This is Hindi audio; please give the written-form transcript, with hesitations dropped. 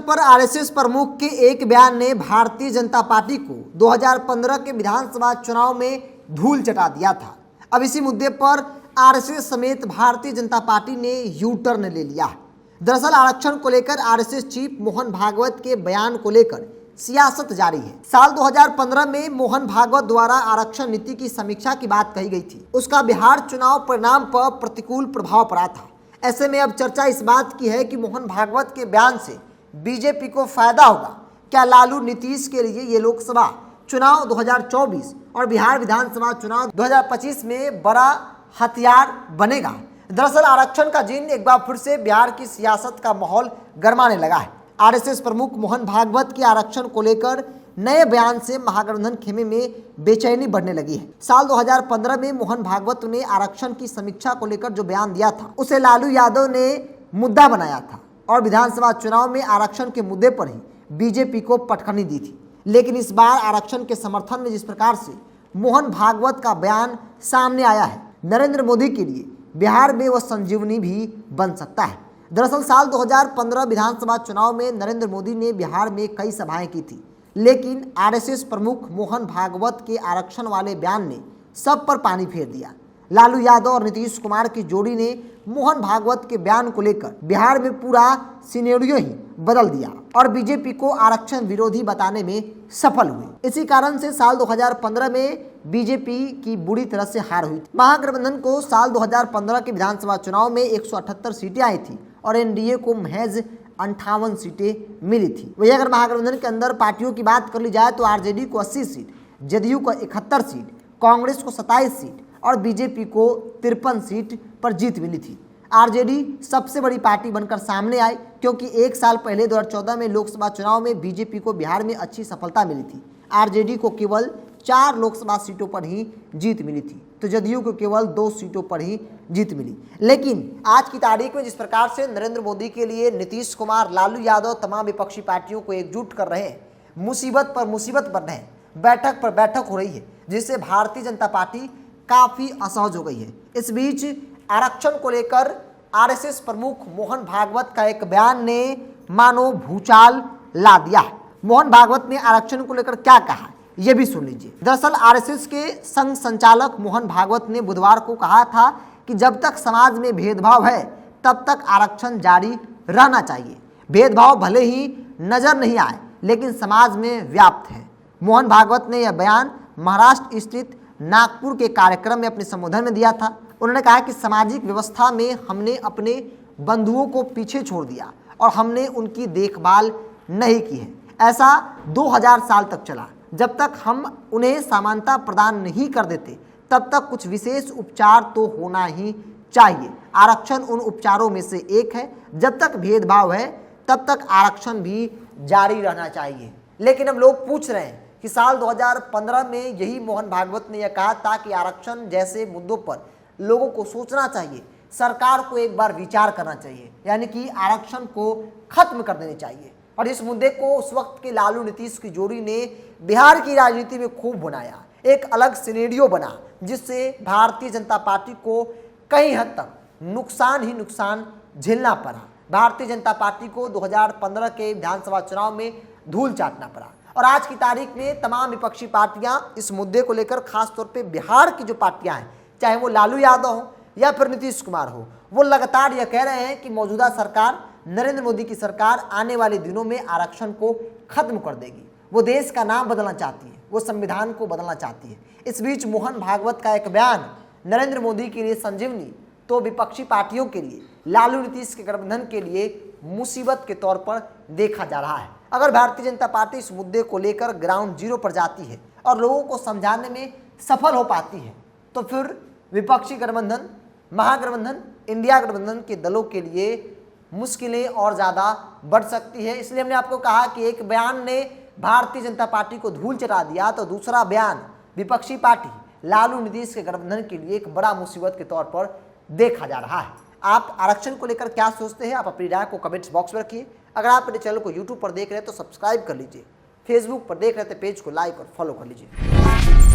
पर आरएसएस प्रमुख के एक बयान ने भारतीय जनता पार्टी को 2015 के विधानसभा चुनाव में धूल चटा दिया था। अब इसी मुद्दे पर आरएसएस समेत भारतीय जनता पार्टी ने यू टर्न ले लिया है। दरअसल आरक्षण को लेकर आरएसएस चीफ मोहन भागवत के बयान को लेकर सियासत जारी है। साल 2015 में मोहन भागवत द्वारा आरक्षण नीति की समीक्षा की बात कही गई थी। उसका बिहार चुनाव परिणाम पर प्रतिकूल प्रभाव पड़ा था। ऐसे में अब चर्चा इस बात की है कि मोहन भागवत के बयान से बीजेपी को फायदा होगा। क्या लालू नीतीश के लिए ये लोकसभा चुनाव 2024 और बिहार विधानसभा चुनाव 2025 में बड़ा हथियार बनेगा? दरअसल आरक्षण का जिन एक बार फिर से बिहार की सियासत का माहौल गरमाने लगा है। आरएसएस प्रमुख मोहन भागवत के आरक्षण को लेकर नए बयान से महागठबंधन खेमे में बेचैनी बढ़ने लगी है। साल 2015 में मोहन भागवत ने आरक्षण की समीक्षा को लेकर जो बयान दिया था उसे लालू यादव ने मुद्दा बनाया था और विधानसभा चुनाव में आरक्षण के मुद्दे पर ही बीजेपी को पटखनी दी थी। लेकिन इस बार आरक्षण के समर्थन में जिस प्रकार से मोहन भागवत का बयान सामने आया है, नरेंद्र मोदी के लिए बिहार में वह संजीवनी भी बन सकता है। दरअसल साल 2015 विधानसभा चुनाव में नरेंद्र मोदी ने बिहार में कई सभाएं की थी, लेकिन आरएसएस प्रमुख मोहन भागवत के आरक्षण वाले बयान ने सब पर पानी फेर दिया। लालू यादव और नीतीश कुमार की जोड़ी ने मोहन भागवत के बयान को लेकर बिहार में पूरा सिनेरियो ही बदल दिया और बीजेपी को आरक्षण विरोधी बताने में सफल हुए। इसी कारण से साल 2015 में बीजेपी की बुरी तरह से हार हुई थी। महागठबंधन को साल 2015 के विधानसभा चुनाव में 178 सीटें आई थी और एनडीए को महज 58 सीटें मिली थी। वही अगर महागठबंधन के अंदर पार्टियों की बात कर ली जाए तो आरजेडी को 80 सीट, जदयू को 71 सीट, कांग्रेस को 27 सीट और बीजेपी को 53 सीट पर जीत मिली थी। आरजेडी सबसे बड़ी पार्टी बनकर सामने आई क्योंकि एक साल पहले 2014 में लोकसभा चुनाव में बीजेपी को बिहार में अच्छी सफलता मिली थी। आरजेडी को केवल 4 लोकसभा सीटों पर ही जीत मिली थी, तो जदयू को केवल 2 सीटों पर ही जीत मिली। लेकिन आज की तारीख में जिस प्रकार से नरेंद्र मोदी के लिए नीतीश कुमार, लालू यादव तमाम विपक्षी पार्टियों को एकजुट कर रहे हैं, मुसीबत पर मुसीबत बन रहे हैं, बैठक पर बैठक हो रही है, जिससे भारतीय जनता पार्टी काफी असहज हो गई है। इस बीच आरक्षण को लेकर आरएसएस प्रमुख मोहन भागवत का एक बयान ने मानो भूचाल ला दिया है। मोहन भागवत ने आरक्षण को लेकर क्या कहा ये भी सुन लीजिए। दरअसल आरएसएस के संघ संचालक मोहन भागवत ने बुधवार को कहा था कि जब तक समाज में भेदभाव है तब तक आरक्षण जारी रहना चाहिए। भेदभाव भले ही नजर नहीं आए लेकिन समाज में व्याप्त है। मोहन भागवत ने यह बयान महाराष्ट्र स्थित नागपुर के कार्यक्रम में अपने संबोधन में दिया था। उन्होंने कहा कि सामाजिक व्यवस्था में हमने अपने बंधुओं को पीछे छोड़ दिया और हमने उनकी देखभाल नहीं की है। ऐसा 2000 साल तक चला। जब तक हम उन्हें समानता प्रदान नहीं कर देते तब तक कुछ विशेष उपचार तो होना ही चाहिए। आरक्षण उन उपचारों में से एक है। जब तक भेदभाव है तब तक आरक्षण भी जारी रहना चाहिए। लेकिन अब लोग पूछ रहे हैं कि साल 2015 में यही मोहन भागवत ने यह कहा था कि आरक्षण जैसे मुद्दों पर लोगों को सोचना चाहिए, सरकार को एक बार विचार करना चाहिए, यानी कि आरक्षण को खत्म कर देनी चाहिए। और इस मुद्दे को उस वक्त के लालू नीतीश की जोड़ी ने बिहार की राजनीति में खूब भुनाया। एक अलग सिनेरियो बना जिससे भारतीय जनता पार्टी को कई हद तक नुकसान ही नुकसान झेलना पड़ा। भारतीय जनता पार्टी को 2015 के विधानसभा चुनाव में धूल चाटना पड़ा। और आज की तारीख में तमाम विपक्षी पार्टियां इस मुद्दे को लेकर खासतौर पे बिहार की जो पार्टियां हैं, चाहे वो लालू यादव हो या फिर नीतीश कुमार हो, वो लगातार यह कह रहे हैं कि मौजूदा सरकार, नरेंद्र मोदी की सरकार आने वाले दिनों में आरक्षण को खत्म कर देगी। वो देश का नाम बदलना चाहती है, वो संविधान को बदलना चाहती है। इस बीच मोहन भागवत का एक बयान नरेंद्र मोदी के लिए संजीवनी तो विपक्षी पार्टियों के लिए, लालू नीतीश के गठबंधन के लिए मुसीबत के तौर पर देखा जा रहा है। अगर भारतीय जनता पार्टी इस मुद्दे को लेकर ग्राउंड जीरो पर जाती है और लोगों को समझाने में सफल हो पाती है तो फिर विपक्षी गठबंधन, महागठबंधन, इंडिया गठबंधन के दलों के लिए मुश्किलें और ज़्यादा बढ़ सकती है। इसलिए हमने आपको कहा कि एक बयान ने भारतीय जनता पार्टी को धूल चटा दिया तो दूसरा बयान विपक्षी पार्टी लालू नीतीश के गठबंधन के लिए एक बड़ा मुसीबत के तौर पर देखा जा रहा है। आप आरक्षण को लेकर क्या सोचते हैं? आप अपनी राय को कमेंट्स बॉक्स में रखिए। अगर आप मेरे चैनल को यूट्यूब पर देख रहे हैं तो सब्सक्राइब कर लीजिए, फेसबुक पर देख रहे हैं तो पेज को लाइक और फॉलो कर लीजिए।